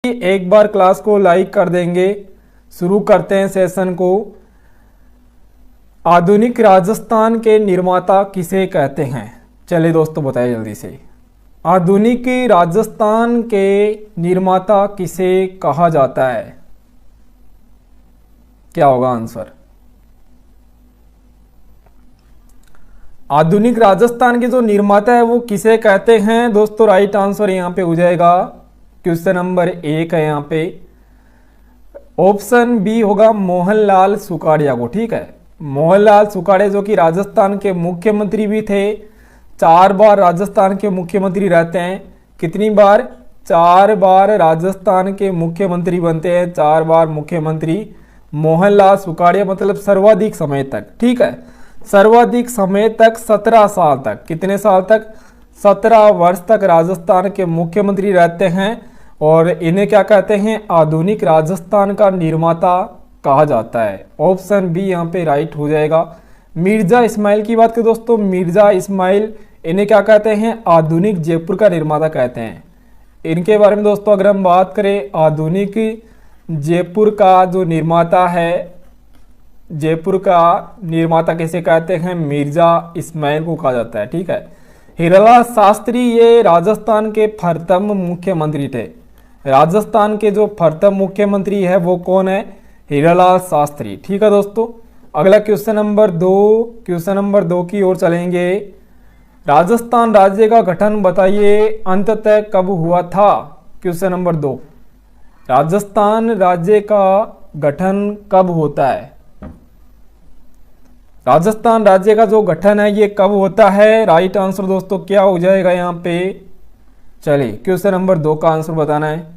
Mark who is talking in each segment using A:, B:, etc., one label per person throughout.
A: एक बार क्लास को लाइक कर देंगे। शुरू करते हैं सेशन को। आधुनिक राजस्थान के निर्माता किसे कहते हैं? चलिए दोस्तों बताइए जल्दी से। आधुनिक राजस्थान के निर्माता किसे कहा जाता है? क्या होगा आंसर? आधुनिक राजस्थान के जो निर्माता है वो किसे कहते हैं? दोस्तों राइट आंसर यहाँ पे हो जाएगा क्वेश्चन नंबर 1 है यहाँ पे ऑप्शन बी होगा मोहनलाल सुखाड़िया को। ठीक है, मोहनलाल सुखाड़िया जो कि राजस्थान के मुख्यमंत्री भी थे। 4 बार राजस्थान के मुख्यमंत्री रहते हैं। कितनी बार? 4 बार राजस्थान के मुख्यमंत्री बनते हैं। 4 बार मुख्यमंत्री मोहनलाल सुखाड़िया, मतलब सर्वाधिक समय तक। ठीक है, सर्वाधिक समय तक 17 साल तक। कितने साल तक? 17 वर्ष तक राजस्थान के मुख्यमंत्री रहते हैं और इन्हें क्या कहते हैं? आधुनिक राजस्थान का निर्माता कहा जाता है। ऑप्शन बी यहाँ पे राइट हो जाएगा। मिर्जा इस्माइल की बात करें दोस्तों, मिर्जा इस्माइल, इन्हें क्या कहते हैं? आधुनिक जयपुर का निर्माता कहते हैं। इनके बारे में दोस्तों अगर हम बात करें, आधुनिक जयपुर का जो निर्माता है, जयपुर का निर्माता किसे कहते हैं? मिर्जा इस्माइल को कहा जाता है। ठीक है, हीरालाल शास्त्री ये राजस्थान के प्रथम मुख्यमंत्री थे। राजस्थान के जो प्रथम मुख्यमंत्री है वो कौन है? हीरालाल शास्त्री। ठीक है दोस्तों, अगला क्वेश्चन नंबर 2 की ओर चलेंगे। राजस्थान राज्य का गठन बताइए अंततः कब हुआ था? क्वेश्चन नंबर 2, राजस्थान राज्य का गठन कब होता है? राजस्थान राज्य का जो गठन है ये कब होता है? राइट आंसर दोस्तों क्या हो जाएगा यहाँ पे? चलिए क्वेश्चन नंबर 2 का आंसर बताना है।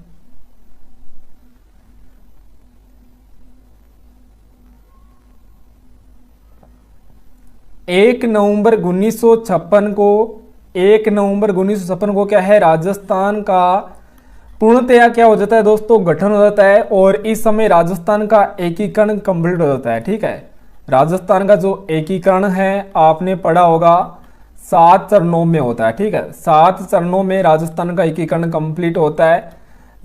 A: एक नवंबर 1956 को क्या है? राजस्थान का पूर्णतया क्या हो जाता है दोस्तों? गठन हो जाता है और इस समय राजस्थान का एकीकरण कंप्लीट हो जाता है। ठीक है, राजस्थान का जो एकीकरण है आपने पढ़ा होगा 7 चरणों में होता है। ठीक है, 7 चरणों में राजस्थान का एकीकरण कंप्लीट होता है।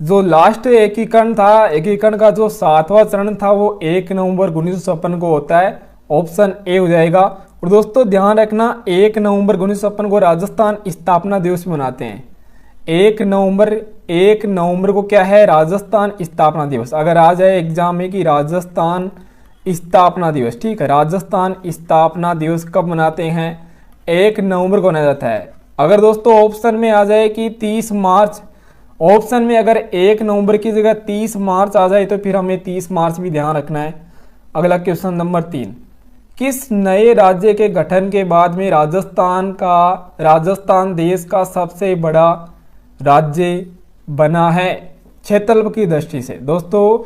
A: जो लास्ट एकीकरण था, एकीकरण का जो 7वां चरण था वो 1 नवंबर 1956 को होता है। ऑप्शन ए हो जाएगा। और दोस्तों ध्यान रखना 1 नवंबर 1956 को राजस्थान स्थापना दिवस मनाते हैं। 1 नवंबर को क्या है? राजस्थान स्थापना दिवस। अगर आ जाए एग्जाम में कि राजस्थान स्थापना दिवस, ठीक है, राजस्थान स्थापना दिवस कब मनाते हैं? 1 नवंबर को मनाया जाता है। अगर दोस्तों ऑप्शन में आ जाए कि 30 मार्च, ऑप्शन में अगर 1 नवंबर की जगह 30 मार्च आ जाए तो फिर हमें 30 मार्च भी ध्यान रखना है। अगला क्वेश्चन नंबर 3, किस नए राज्य के गठन के बाद में राजस्थान देश का सबसे बड़ा राज्य बना है क्षेत्रफल की दृष्टि से? दोस्तों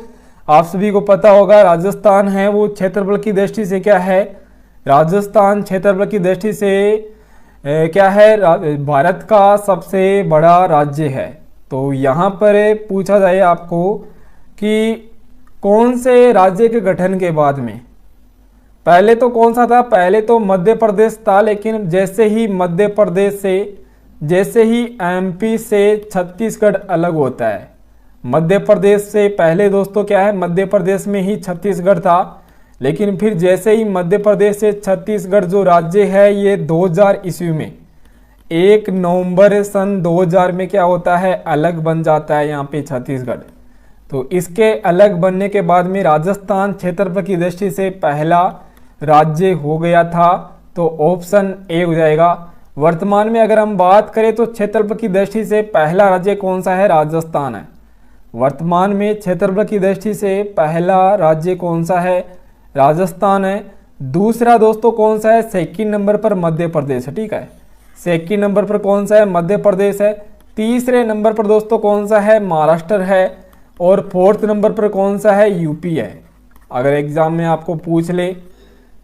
A: आप सभी को पता होगा राजस्थान है वो क्षेत्रफल की दृष्टि से क्या है? राजस्थान क्षेत्रफल की दृष्टि से क्या है? भारत का सबसे बड़ा राज्य है। तो यहाँ पर पूछा जाए आपको कि कौन से राज्य के गठन के बाद में, पहले तो कौन सा था? पहले तो मध्य प्रदेश था, लेकिन जैसे ही मध्य प्रदेश से, जैसे ही एमपी से छत्तीसगढ़ अलग होता है, मध्य प्रदेश से पहले दोस्तों क्या है? मध्य प्रदेश में ही छत्तीसगढ़ था, लेकिन फिर जैसे ही मध्य प्रदेश से छत्तीसगढ़ जो राज्य है ये 2000 ईस्वी में 1 नवंबर सन 2000 में क्या होता है? अलग बन जाता है यहाँ पे छत्तीसगढ़। तो इसके अलग बनने के बाद में राजस्थान क्षेत्रफल की दृष्टि से पहला राज्य हो गया था। तो ऑप्शन ए हो जाएगा। वर्तमान में अगर हम बात करें तो क्षेत्रफल की दृष्टि से पहला राज्य कौन सा है? राजस्थान है। वर्तमान में क्षेत्रफल की दृष्टि से पहला राज्य कौन सा है? राजस्थान है। दूसरा दोस्तों कौन सा है? सेकंड नंबर पर मध्य प्रदेश है। ठीक है, सेकंड नंबर पर कौन सा है? मध्य प्रदेश है। तीसरे नंबर पर दोस्तों कौन सा है? महाराष्ट्र है। और 4th नंबर पर कौन सा है? यूपी है। अगर एग्जाम में आपको पूछ ले,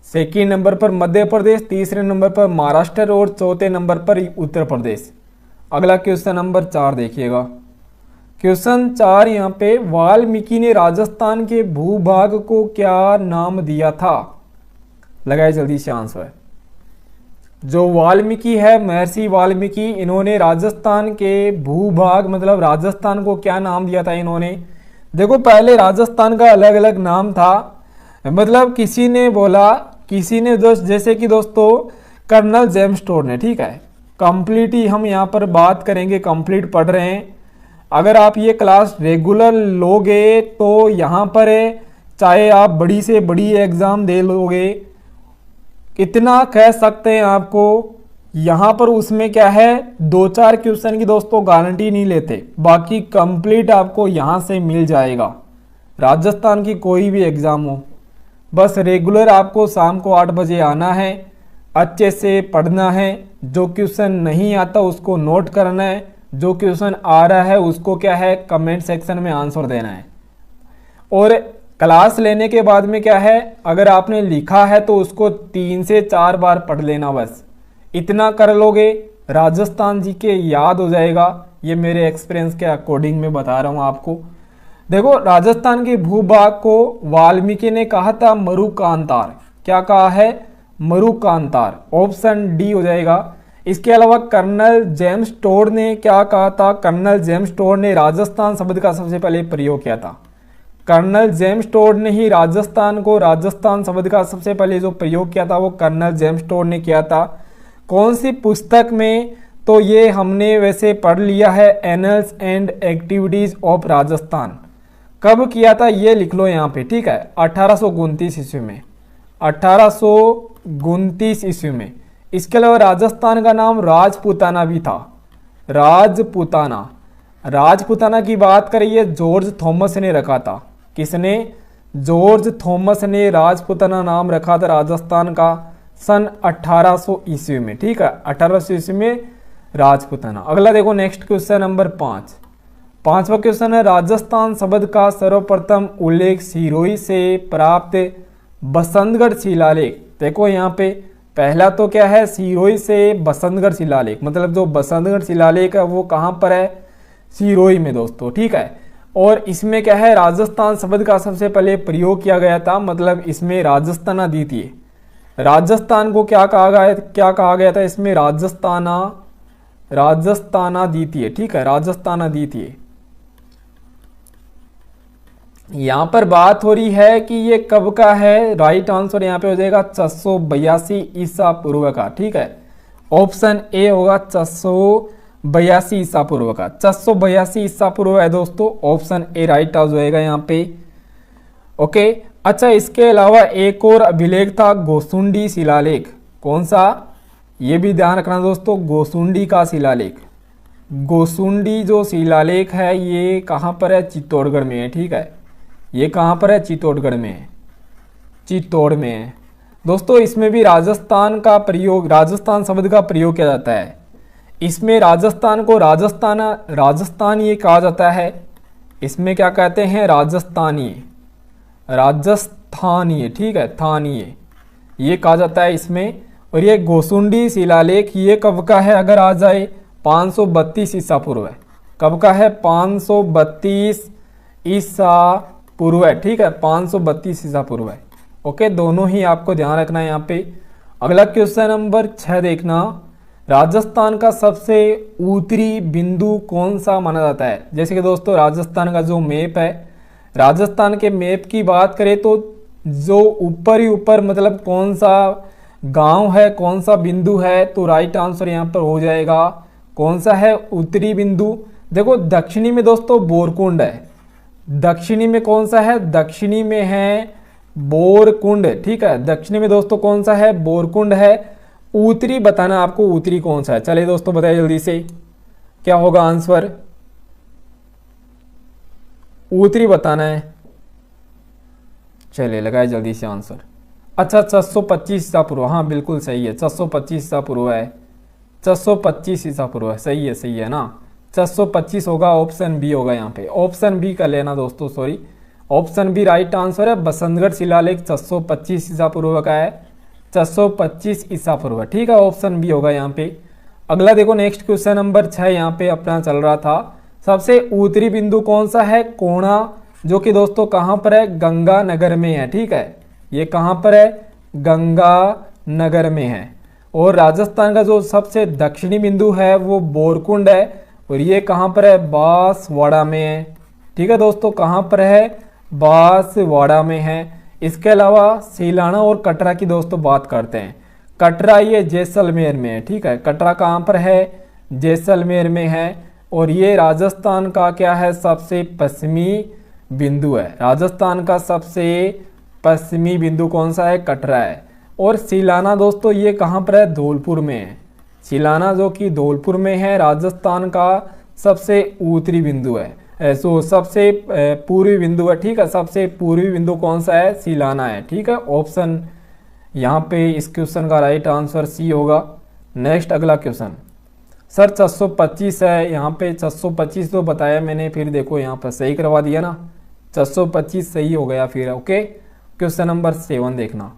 A: सेकंड नंबर पर मध्य प्रदेश, तीसरे नंबर पर महाराष्ट्र और चौथे नंबर पर उत्तर प्रदेश। अगला क्वेश्चन नंबर 4 देखिएगा। क्वेश्चन 4 यहाँ पे, वाल्मीकि ने राजस्थान के भूभाग को क्या नाम दिया था? लगाए जल्दी से आंसर। जो वाल्मीकि है, महर्षि वाल्मीकि, इन्होंने राजस्थान के भूभाग मतलब राजस्थान को क्या नाम दिया था इन्होंने? देखो पहले राजस्थान का अलग अलग नाम था, मतलब किसी ने बोला, किसी ने जैसे कि दोस्तों कर्नल जेम्स टोड ने, ठीक है। कंप्लीट ही हम यहाँ पर बात करेंगे, कंप्लीट पढ़ रहे हैं। अगर आप ये क्लास रेगुलर लोगे तो यहाँ पर चाहे आप बड़ी से बड़ी एग्जाम दे लोगे, इतना कह सकते हैं आपको। यहाँ पर उसमें क्या है, 2-4 क्वेश्चन की दोस्तों गारंटी नहीं लेते, बाकी कंप्लीट आपको यहाँ से मिल जाएगा। राजस्थान की कोई भी एग्जाम हो, बस रेगुलर आपको शाम को 8 बजे आना है, अच्छे से पढ़ना है। जो क्वेश्चन नहीं आता उसको नोट करना है, जो क्वेश्चन आ रहा है उसको क्या है कमेंट सेक्शन में आंसर देना है। और क्लास लेने के बाद में क्या है, अगर आपने लिखा है तो उसको 3 से 4 बार पढ़ लेना, बस इतना कर लोगे राजस्थान जी के याद हो जाएगा। ये मेरे एक्सपीरियंस के अकॉर्डिंग में बता रहा हूँ आपको। देखो राजस्थान के भूभाग को वाल्मीकि ने कहा था मरुकांतार। क्या कहा है? मरुकांतार। ऑप्शन डी हो जाएगा। इसके अलावा कर्नल जेम्स टोड ने क्या कहा था? कर्नल जेम्स टोड ने राजस्थान शब्द का सबसे पहले प्रयोग किया था। कर्नल जेम्स टोड ने ही राजस्थान को, राजस्थान शब्द का सबसे पहले जो प्रयोग किया था वो कर्नल जेम्स टोड ने किया था। कौन सी पुस्तक में? तो ये हमने वैसे पढ़ लिया है, annuls and activities of Rajasthan. कब किया था ये लिख लो यहाँ पे, ठीक है। 1829 ईस्वी में, 1829 ईस्वी में। इसके अलावा राजस्थान का नाम राजपूताना भी था, राजपूताना। राजपूताना की बात करिए जॉर्ज थॉमस ने रखा था। किसने? जॉर्ज थॉमस ने राजपूताना नाम रखा था राजस्थान का सन 1800 ईस्वी में, ठीक है। 1800 ईस्वी में राजपूताना। अगला देखो नेक्स्ट क्वेश्चन नंबर 5। पांचवा क्वेश्चन है, राजस्थान शब्द का सर्वप्रथम उल्लेख सिरोही से प्राप्त बसंतगढ़ शिलालेख। देखो यहाँ पे पहला तो क्या है, सिरोही से बसंतगढ़ शिलालेख, मतलब जो बसंतगढ़ शिलालेख है वो कहाँ पर है? सिरोही में दोस्तों, ठीक है। और इसमें क्या है, राजस्थान शब्द का सबसे पहले प्रयोग किया गया था, मतलब इसमें राजस्थाना द्वितीय, राजस्थान को क्या कहा गया था इसमें? राजस्थाना द्वितीय, ठीक है, राजस्थाना द्वितीय। यहां पर बात हो रही है कि ये कब का है। राइट आंसर यहाँ पे हो जाएगा 682 ईसा पूर्व का, ठीक है। ऑप्शन ए होगा 682 ईसा पूर्व का। 682 ईसा पूर्व है दोस्तों, ऑप्शन ए राइट हो जाएगा यहाँ पे। ओके, अच्छा इसके अलावा एक और अभिलेख था गोसुंडी शिलालेख। कौन सा? ये भी ध्यान रखना दोस्तों, गोसुंडी का शिलालेख। गोसुंडी जो शिलालेख है ये कहाँ पर है? चित्तौड़गढ़ में है, ठीक है। ये कहाँ पर है? चित्तौड़गढ़ में है, चित्तौड़ में है दोस्तों। इसमें भी राजस्थान का प्रयोग, राजस्थान शब्द का प्रयोग किया जाता है। इसमें राजस्थान को राजस्थानीय कहा जाता है। इसमें क्या कहते हैं? राजस्थानीय, राजस्थानीय, ठीक है, स्थानीय ये कहा जाता है इसमें। और ये गोसुंडी शिलालेख ये कब का है? अगर आ जाए 532 ईसा पूर्व है। कब का है? 532 ईसा पूर्व है, ठीक है, 532 ईसा पूर्व है। ओके, दोनों ही आपको ध्यान रखना है यहाँ पे। अगला क्वेश्चन नंबर 6 देखना, राजस्थान का सबसे उत्तरी बिंदु कौन सा माना जाता है? जैसे कि दोस्तों राजस्थान का जो मैप है, राजस्थान के मैप की बात करें तो जो ऊपर ही ऊपर मतलब कौन सा गांव है, कौन सा बिंदु है, तो राइट आंसर यहाँ पर हो जाएगा कौन सा है? उत्तरी बिंदु। देखो दक्षिणी में दोस्तों बोरकुंड है। दक्षिणी में कौन सा है? दक्षिणी में है बोरकुंड, ठीक है। दक्षिणी में दोस्तों कौन सा है? बोरकुंड है। उत्तरी बताना आपको, उत्तरी कौन सा है? चलिए दोस्तों बताइए जल्दी से, क्या होगा आंसर? उत्तरी बताना है। चलिए लगाए जल्दी से आंसर। अच्छा 625 ईसा पूर्व, हाँ बिल्कुल सही है, 625 ईसा पूर्व है, 625 ईसा पूर्व है, सही है ना। 625 होगा, ऑप्शन बी होगा यहाँ पे, ऑप्शन बी का लेना दोस्तों, sorry, option B right answer है। बसंतगढ़ शिलालेख 625 ईसा पूर्व का है, 625 ईसा पूर्व, ठीक है, ऑप्शन बी होगा यहाँ पे। अगला देखो नेक्स्ट क्वेश्चन नंबर 6 यहाँ पे अपना चल रहा था। सबसे उत्तरी बिंदु कौन सा है? कोणा, जो कि दोस्तों कहाँ पर है? गंगानगर में है, ठीक है। ये कहाँ पर है? गंगानगर में है। और राजस्थान का जो सबसे दक्षिणी बिंदु है वो बोरकुंड है, और ये कहाँ पर है, बांसवाड़ा में है। ठीक है दोस्तों, कहाँ पर है, बांसवाड़ा में है। इसके अलावा सीलाना और कटरा की दोस्तों बात करते हैं। कटरा ये जैसलमेर में है। ठीक है, कटरा कहाँ पर है, जैसलमेर में है, और ये राजस्थान का क्या है, सबसे पश्चिमी बिंदु है। राजस्थान का सबसे पश्चिमी बिंदु कौन सा है, कटरा है। और सीलाना दोस्तों ये कहाँ पर है, धौलपुर में है। सीलाना जो कि धौलपुर में है, राजस्थान का सबसे उत्तरी बिंदु है, सबसे पूर्वी बिंदु है। ठीक है, सबसे पूर्वी बिंदु कौन सा है, सीलाना है। ठीक है, ऑप्शन यहाँ पे इस क्वेश्चन का राइट आंसर सी होगा। नेक्स्ट अगला क्वेश्चन, सर 625 है, यहाँ पे 625 तो बताया मैंने, फिर देखो यहाँ पर सही करवा दिया ना, 625 सही हो गया फिर। ओके, क्वेश्चन नंबर 7 देखना।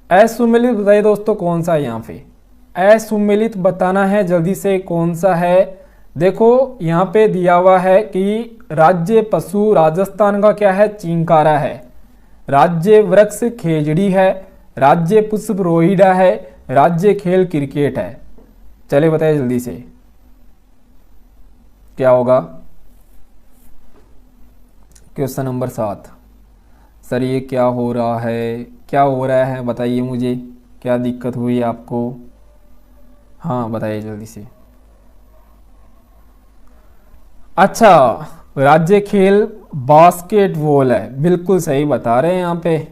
A: असुमेलित बताइए दोस्तों कौन सा है, यहाँ पे असुमेलित बताना है जल्दी से, कौन सा है। देखो यहाँ पे दिया हुआ है कि राज्य पशु राजस्थान का क्या है, चिंकारा है। राज्य वृक्ष खेजड़ी है, राज्य पुष्प रोहिड़ा है, राज्य खेल क्रिकेट है। चले बताइए जल्दी से क्या होगा। क्वेश्चन नंबर 7, सर ये क्या हो रहा है, क्या हो रहा है बताइए मुझे, क्या दिक्कत हुई आपको, हाँ बताइए जल्दी से। अच्छा, राज्य खेल बास्केटबॉल है, बिल्कुल सही बता रहे हैं यहाँ पे,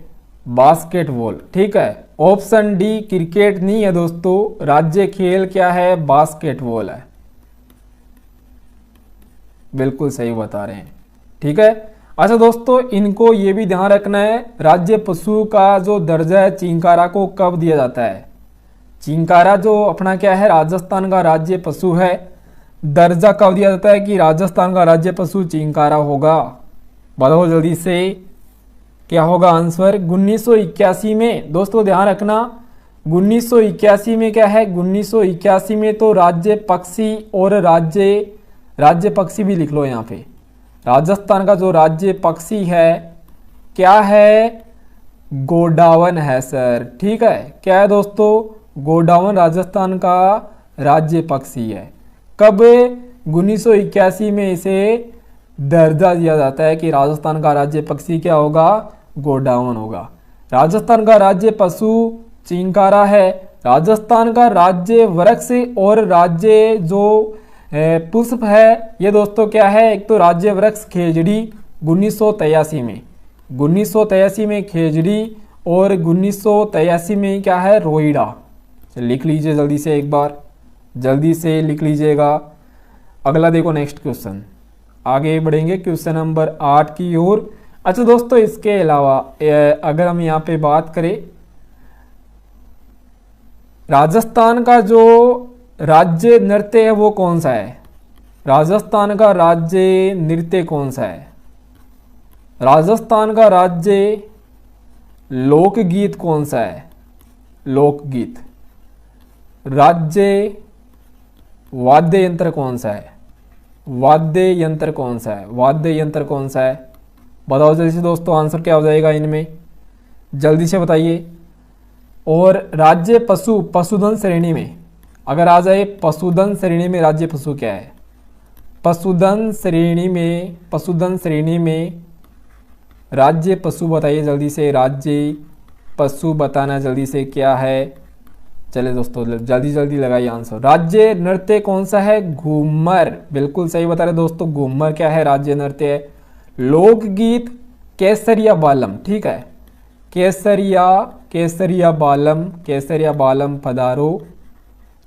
A: बास्केटबॉल। ठीक है, ऑप्शन डी क्रिकेट नहीं है दोस्तों, राज्य खेल क्या है, बास्केटबॉल है, बिल्कुल सही बता रहे हैं। ठीक है, अच्छा दोस्तों इनको ये भी ध्यान रखना है, राज्य पशु का जो दर्जा है चिंकारा को कब दिया जाता है। चिंकारा जो अपना क्या है, राजस्थान का राज्य पशु है, दर्जा कब दिया जाता है कि राजस्थान का राज्य पशु चिंकारा होगा। बताओ जल्दी से क्या होगा आंसर। 1981 में दोस्तों ध्यान रखना, 1981 में क्या है, 1981 में तो राज्य पक्षी और राज्य पक्षी भी लिख लो यहाँ पे। राजस्थान का जो राज्य पक्षी है क्या है, गोडावन है सर। ठीक है, क्या है दोस्तों, गोडावन राजस्थान का राज्य पक्षी है। कब, 1981 में इसे दर्जा दिया जाता है कि राजस्थान का राज्य पक्षी क्या होगा, गोडावन होगा। राजस्थान का राज्य पशु चिंकारा है। राजस्थान का राज्य वृक्ष और राज्य जो पुष्प है ये दोस्तों क्या है, एक तो राज्य वृक्ष खेजड़ी 1983 में, 1983 में खेजड़ी, और 1983 में क्या है, रोहिड़ा। लिख लीजिए जल्दी से, एक बार जल्दी से लिख लीजिएगा। अगला देखो नेक्स्ट क्वेश्चन, आगे बढ़ेंगे क्वेश्चन नंबर 8 की ओर। अच्छा दोस्तों इसके अलावा अगर हम यहाँ पे बात करें, राजस्थान का जो राज्य नृत्य है वो कौन सा है, राजस्थान का राज्य नृत्य कौन सा है, राजस्थान का राज्य लोकगीत कौन सा है, लोकगीत, राज्य वाद्य यंत्र कौन सा है, वाद्य यंत्र कौन सा है, वाद्य यंत्र कौन सा है। बताओ जल्दी से दोस्तों आंसर क्या हो जाएगा इनमें, जल्दी से बताइए। और राज्य पशु पशुधन श्रेणी में अगर आ जाए, पशुधन श्रेणी में राज्य पशु क्या है, पशुधन श्रेणी में राज्य पशु बताइए जल्दी से, राज्य पशु बताना जल्दी से क्या है। चले दोस्तों जल्दी जल्दी लगाइए आंसर। राज्य नृत्य कौन सा है, घूमर, बिल्कुल सही बता रहे दोस्तों, घूमर क्या है, राज्य नृत्य है। लोकगीत केसरिया बालम, ठीक है, केसरिया बालम पधारो,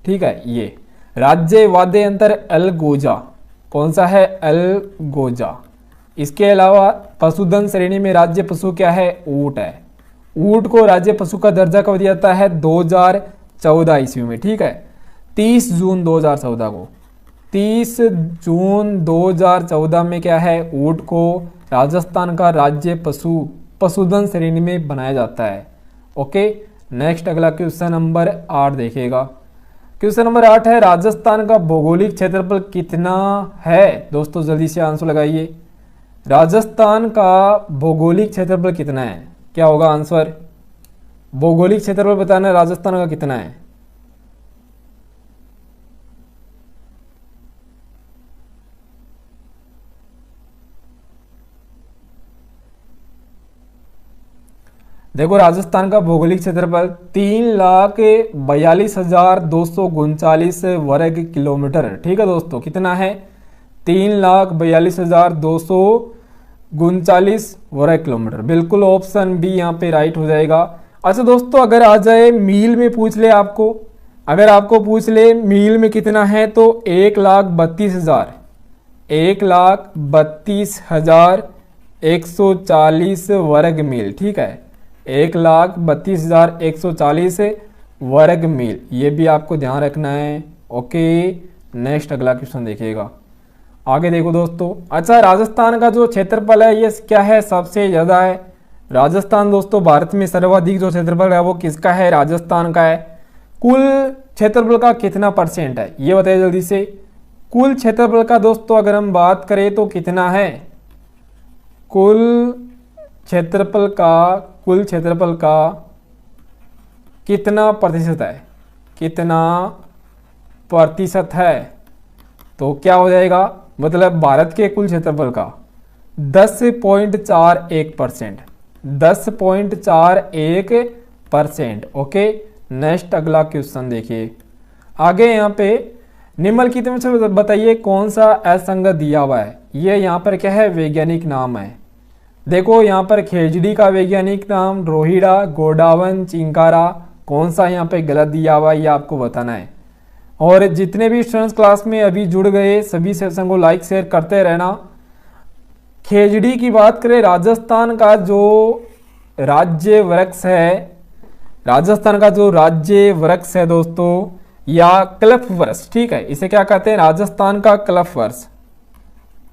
A: ठीक है। ये राज्य वाद्य यंत्र अलगोजा, कौन सा है, अलगोजा। इसके अलावा पशुधन श्रेणी में राज्य पशु क्या है, ऊंट है। ऊंट को राज्य पशु का दर्जा कब दिया जाता है, 2014 ईस्वी में, ठीक है, 30 जून 2014 को, 30 जून 2014 में क्या है, ऊंट को राजस्थान का राज्य पशुधन श्रेणी में बनाया जाता है। ओके, नेक्स्ट अगला क्वेश्चन नंबर 8 देखेगा। क्वेश्चन नंबर 8 है, राजस्थान का भौगोलिक क्षेत्रफल कितना है। दोस्तों जल्दी से आंसर लगाइए, राजस्थान का भौगोलिक क्षेत्रफल कितना है, क्या होगा आंसर। भौगोलिक क्षेत्रफल बताना राजस्थान का कितना है, देखो राजस्थान का भौगोलिक क्षेत्रफल 3,42,239 वर्ग किलोमीटर। ठीक है दोस्तों, कितना है? 3,42,239 वर्ग किलोमीटर। बिल्कुल ऑप्शन बी यहाँ पे राइट हो जाएगा। अच्छा दोस्तों, अगर आ जाए मील में पूछ ले आपको, अगर आपको पूछ ले मील में कितना है, तो 1,32,000, 1,32,140 वर्ग मील। ठीक है, 1,32,140 वर्ग मील, ये भी आपको ध्यान रखना है। ओके, नेक्स्ट अगला क्वेश्चन देखिएगा। आगे देखो दोस्तों। अच्छा, राजस्थान का जो क्षेत्रफल है ये क्या है? सबसे ज़्यादा है राजस्थान। दोस्तों भारत में सर्वाधिक जो क्षेत्रफल है वो किसका है? राजस्थान का है। कुल क्षेत्रफल का कितना परसेंट है ये बताइए जल्दी से। कुल क्षेत्रफल का दोस्तों अगर हम बात करें तो कितना है? कुल क्षेत्रफल का कितना प्रतिशत है? कितना प्रतिशत है? तो क्या हो जाएगा? मतलब भारत के कुल क्षेत्रफल का 10.41%, 10.41%। ओके, नेक्स्ट अगला क्वेश्चन देखिए। आगे यहाँ पे निम्नलिखित में से बताइए कौन सा असंगत दिया हुआ है। ये यहाँ पर क्या है? वैज्ञानिक नाम है। देखो यहाँ पर खेजड़ी का वैज्ञानिक नाम रोहिड़ा, गोडावन, चिंकारा, कौन सा यहाँ पे गलत दिया हुआ है ये आपको बताना है। और जितने भी स्टूडेंट्स क्लास में अभी जुड़ गए सभी सेशन को लाइक शेयर करते रहना। खेजड़ी की बात करें, राजस्थान का जो राज्य वृक्ष है, राजस्थान का जो राज्य वृक्ष है दोस्तों, या कल्प वृक्ष, ठीक है, इसे क्या कहते हैं? राजस्थान का कल्प वृक्ष,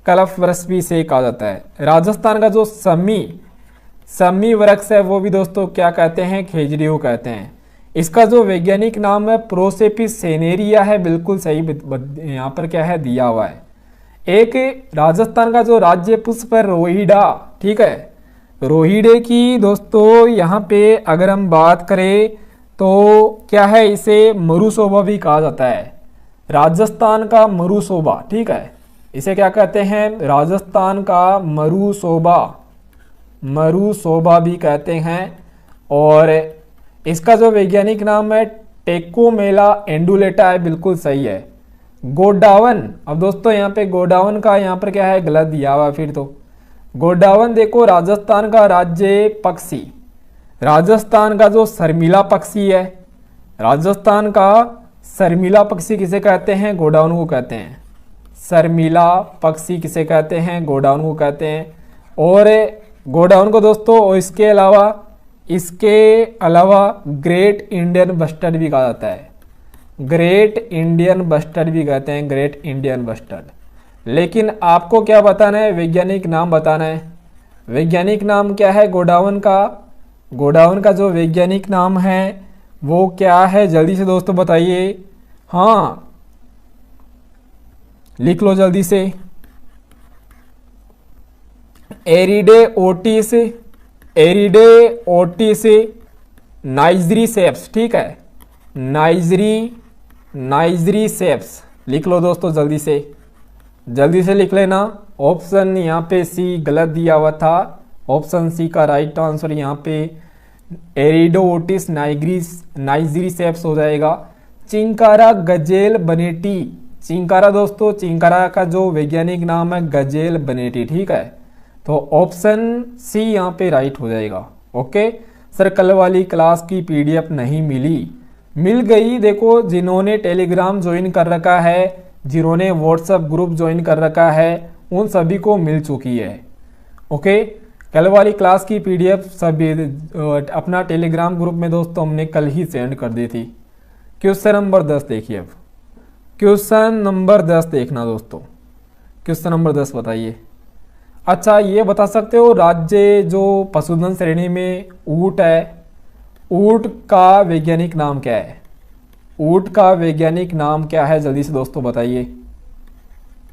A: कल्प वृक्ष भी इसे कहा जाता है। राजस्थान का जो समी वृक्ष है वो भी दोस्तों क्या कहते हैं? खेजड़ी को कहते हैं। इसका जो वैज्ञानिक नाम है प्रोसेपिस सेनेरिया है। बिल्कुल सही यहाँ पर क्या है? दिया हुआ है। एक राजस्थान का जो राज्य पुष्प है रोहिड़ा, ठीक है, रोहिड़े की दोस्तों यहाँ पे अगर हम बात करें तो क्या है? इसे मरुशोभा भी कहा जाता है। राजस्थान का मरुशोभा, ठीक है, इसे क्या कहते हैं? राजस्थान का मरुशोभा भी कहते हैं। और इसका जो वैज्ञानिक नाम है टेकोमेला एंडुलेटा है। बिल्कुल सही है। गोडावन, अब दोस्तों यहाँ पे गोडावन का यहाँ पर क्या है? गलत दिया हुआ। फिर तो गोडावन देखो राजस्थान का राज्य पक्षी, राजस्थान का जो शर्मिला पक्षी है, राजस्थान का शर्मिला पक्षी किसे कहते हैं? गोडाउन को कहते हैं। शर्मिला पक्षी किसे कहते हैं? गोडाउन को कहते हैं। और गोडाउन को दोस्तों और इसके अलावा ग्रेट इंडियन बस्टर्ड भी कहा जाता है। ग्रेट इंडियन बस्टर्ड भी कहते हैं, ग्रेट इंडियन बस्टर्ड। लेकिन आपको क्या बताना है? वैज्ञानिक नाम बताना है। वैज्ञानिक नाम क्या है गोडाउन का? गोडाउन का जो वैज्ञानिक नाम है वो क्या है? जल्दी से दोस्तों बताइए। हाँ, लिख लो जल्दी से। एरिडे ओटिस नाइजरी सेप्स, ठीक है, नाइजरी सेप्स लिख लो दोस्तों जल्दी से लिख लेना। ऑप्शन यहाँ पे सी गलत दिया हुआ था। ऑप्शन सी का राइट आंसर यहाँ पे एरिडो ओटिस नाइजरी सेप्स हो जाएगा। चिंकारा गजेल बनेटी, चिंकारा दोस्तों, चिंकारा का जो वैज्ञानिक नाम है गजेल बनेटी, ठीक है, तो ऑप्शन सी यहाँ पे राइट हो जाएगा। ओके सर, कल वाली क्लास की पीडीएफ नहीं मिल गई। देखो जिन्होंने टेलीग्राम ज्वाइन कर रखा है, जिन्होंने व्हाट्सएप ग्रुप ज्वाइन कर रखा है, उन सभी को मिल चुकी है। ओके, कल वाली क्लास की पीडीएफ सभी अपना टेलीग्राम ग्रुप में दोस्तों हमने कल ही सेंड कर दी थी। क्वेश्चन नंबर 10 देखिए। अब क्वेश्चन नंबर 10 देखना दोस्तों। क्वेश्चन नंबर 10 बताइए। अच्छा, ये बता सकते हो राज्य जो पशुधन श्रेणी में ऊंट है, ऊंट का वैज्ञानिक नाम क्या है? ऊंट का वैज्ञानिक नाम क्या है? जल्दी से दोस्तों बताइए।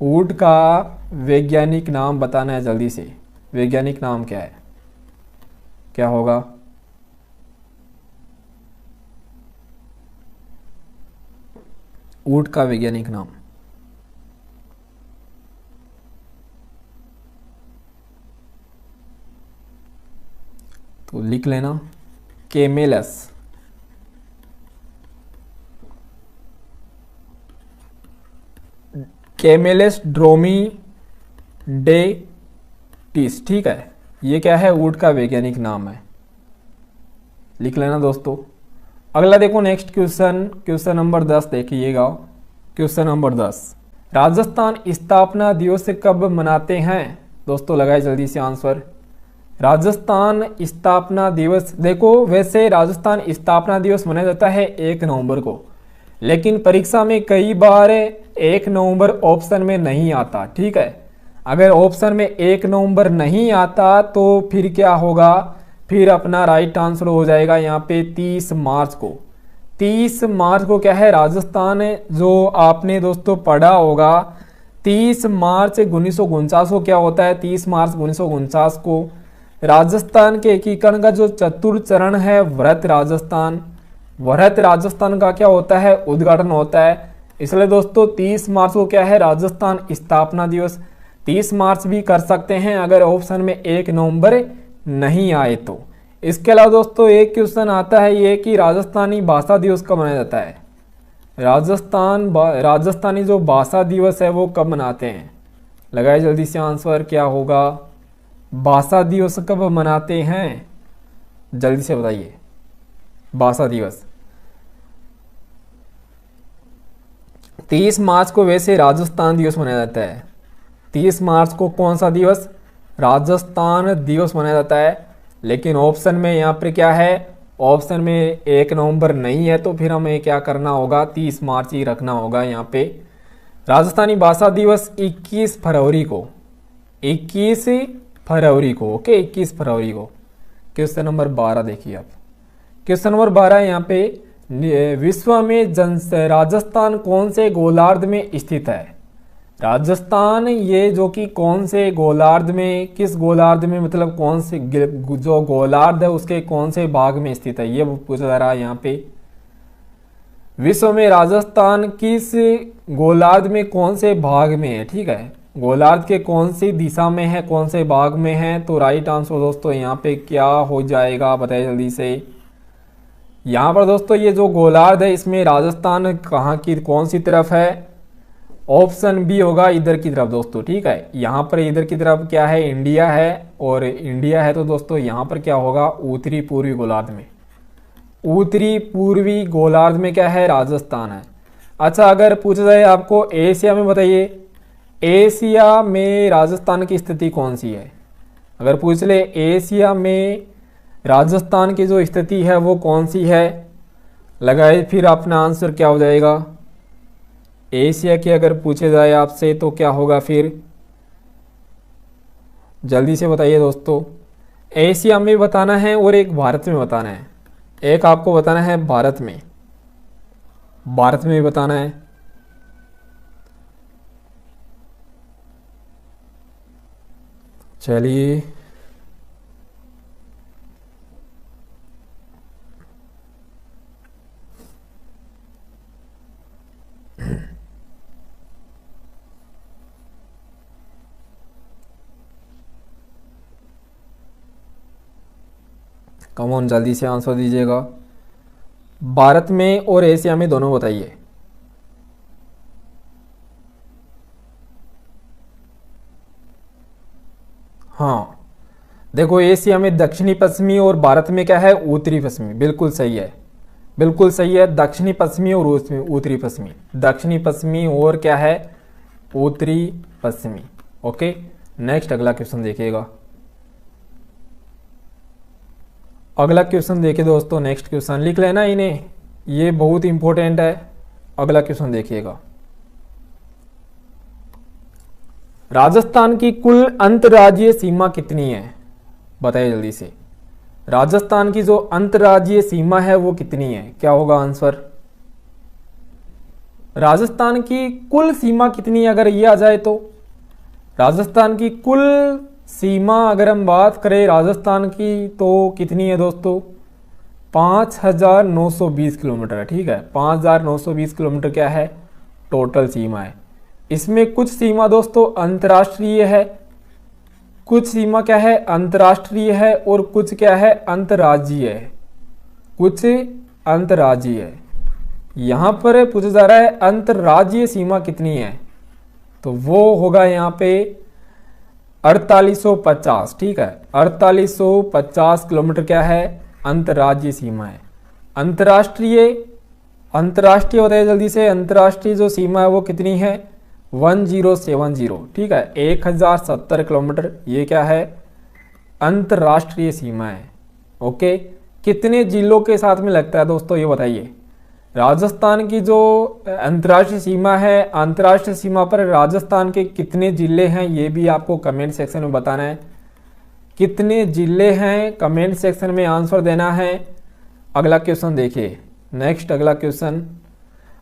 A: ऊंट का वैज्ञानिक नाम बताना है जल्दी से। वैज्ञानिक नाम क्या है? क्या होगा? ऊंट का वैज्ञानिक नाम। तो लिख लेना कैमेलस, कैमेलस ड्रोमीडेटिस, ठीक है। ये क्या है, ऊंट का वैज्ञानिक नाम है, लिख लेना दोस्तों। अगला देखो नेक्स्ट क्वेश्चन, क्वेश्चन नंबर 10 देखिएगा। क्वेश्चन नंबर 10, राजस्थान स्थापना दिवस कब मनाते हैं? दोस्तों लगाए जल्दी से आंसर। राजस्थान स्थापना दिवस, देखो वैसे राजस्थान स्थापना दिवस मनाया जाता है 1 नवंबर को, लेकिन परीक्षा में कई बार 1 नवंबर ऑप्शन में नहीं आता, ठीक है। अगर ऑप्शन में 1 नवंबर नहीं आता तो फिर क्या होगा, फिर अपना राइट आंसर हो जाएगा यहाँ पे 30 मार्च को। 30 मार्च को क्या है, राजस्थान जो आपने दोस्तों पढ़ा होगा 30 मार्च 1949 को क्या होता है, 30 मार्च 1949 को राजस्थान के एकीकरण का जो चतुर्थ चरण है वृहत राजस्थान का क्या होता है, उद्घाटन होता है। इसलिए दोस्तों 30 मार्च को क्या है, राजस्थान स्थापना दिवस। 30 मार्च भी कर सकते हैं अगर ऑप्शन में 1 नवंबर नहीं आए तो। इसके अलावा दोस्तों एक क्वेश्चन आता है ये कि राजस्थानी भाषा दिवस कब मनाया जाता है? राजस्थानी जो भाषा दिवस है वो कब मनाते हैं? लगाए जल्दी से आंसर, क्या होगा, भाषा दिवस कब मनाते हैं? जल्दी से बताइए। भाषा दिवस 30 मार्च को वैसे राजस्थान दिवस मनाया जाता है। 30 मार्च को कौन सा दिवस? राजस्थान दिवस मनाया जाता है, लेकिन ऑप्शन में यहाँ पर क्या है, ऑप्शन में 1 नवंबर नहीं है, तो फिर हमें क्या करना होगा, 30 मार्च ही रखना होगा यहाँ पे। राजस्थानी भाषा दिवस 21 फरवरी को, 21 फरवरी को, ओके 21 फरवरी को। क्वेश्चन नंबर 12 देखिए आप। क्वेश्चन नंबर 12 यहाँ पे, विश्व में राजस्थान कौन से गोलार्ध में स्थित है? राजस्थान ये जो कि कौन से गोलार्ध में, किस गोलार्ध में, मतलब कौन से जो गोलार्ध है उसके कौन से भाग में स्थित है, ये पूछा जा रहा है यहाँ पे। विश्व में राजस्थान किस गोलार्ध में कौन से भाग में है, ठीक है, गोलार्ध के कौन सी दिशा में है, कौन से भाग में है? तो राइट आंसर दोस्तों यहाँ पे क्या हो जाएगा, बताइए जल्दी से। यहाँ पर दोस्तों ये जो गोलार्ध है इसमें राजस्थान कहाँ की, कौन सी तरफ है? ऑप्शन बी होगा इधर की तरफ दोस्तों, ठीक है। यहाँ पर इधर की तरफ क्या है, इंडिया है, और इंडिया है तो दोस्तों यहाँ पर क्या होगा, उत्तरी पूर्वी गोलार्ध में, उत्तरी पूर्वी गोलार्ध में क्या है, राजस्थान है। अच्छा अगर पूछा जाए आपको एशिया में, बताइए एशिया में राजस्थान की स्थिति कौन सी है? अगर पूछ ले एशिया में राजस्थान की जो स्थिति है वो कौन सी है, लगाए फिर अपना आंसर क्या हो जाएगा। एशिया की अगर पूछे जाए आपसे तो क्या होगा फिर, जल्दी से बताइए दोस्तों। एशिया में बताना है और एक भारत में बताना है, एक आपको बताना है भारत में भी बताना है। चलिए कम ऑन, जल्दी से आंसर दीजिएगा। भारत में और एशिया में दोनों बताइए। हाँ देखो एशिया में दक्षिणी पश्चिमी और भारत में क्या है, उत्तरी पश्चिमी। बिल्कुल सही है, बिल्कुल सही है, दक्षिणी पश्चिमी और उत्तरी पश्चिमी, दक्षिणी पश्चिमी और क्या है, उत्तरी पश्चिमी। ओके नेक्स्ट अगला क्वेश्चन देखिएगा। अगला क्वेश्चन देखिए दोस्तों, नेक्स्ट क्वेश्चन लिख लेना इन्हें, ये बहुत इंपॉर्टेंट है। अगला क्वेश्चन देखिएगा, राजस्थान की कुल अंतर्राज्यीय सीमा कितनी है? बताइए जल्दी से। राजस्थान की जो अंतर्राज्यीय सीमा है वो कितनी है, क्या होगा आंसर? राजस्थान की कुल सीमा कितनी है अगर ये आ जाए तो, राजस्थान की कुल सीमा अगर हम बात करें राजस्थान की तो कितनी है दोस्तों, 5920 किलोमीटर है, ठीक है। 5920 किलोमीटर क्या है, टोटल सीमा है। इसमें कुछ सीमा दोस्तों अंतर्राष्ट्रीय है, कुछ सीमा क्या है, अंतर्राष्ट्रीय है, और कुछ क्या है, अंतर्राज्यीय है। कुछ अंतर्राज्यीय, यहाँ पर पूछा जा रहा है अंतर्राज्यीय सीमा कितनी है, तो वो होगा यहाँ पे 4850। ठीक है, 4850 किलोमीटर क्या है, अंतर्राज्यीय सीमा है। अंतर्राष्ट्रीय बताइए जल्दी से, अंतर्राष्ट्रीय जो सीमा है वो कितनी है, 1070। ठीक है, 1070 किलोमीटर, ये क्या है, अंतर्राष्ट्रीय सीमा है। ओके, कितने जिलों के साथ में लगता है दोस्तों, ये बताइए। राजस्थान की जो अंतर्राष्ट्रीय सीमा है, अंतर्राष्ट्रीय सीमा पर राजस्थान के कितने जिले हैं, ये भी आपको कमेंट सेक्शन में बताना है। कितने जिले हैं, कमेंट सेक्शन में आंसर देना है। अगला क्वेश्चन देखिए, नेक्स्ट अगला क्वेश्चन।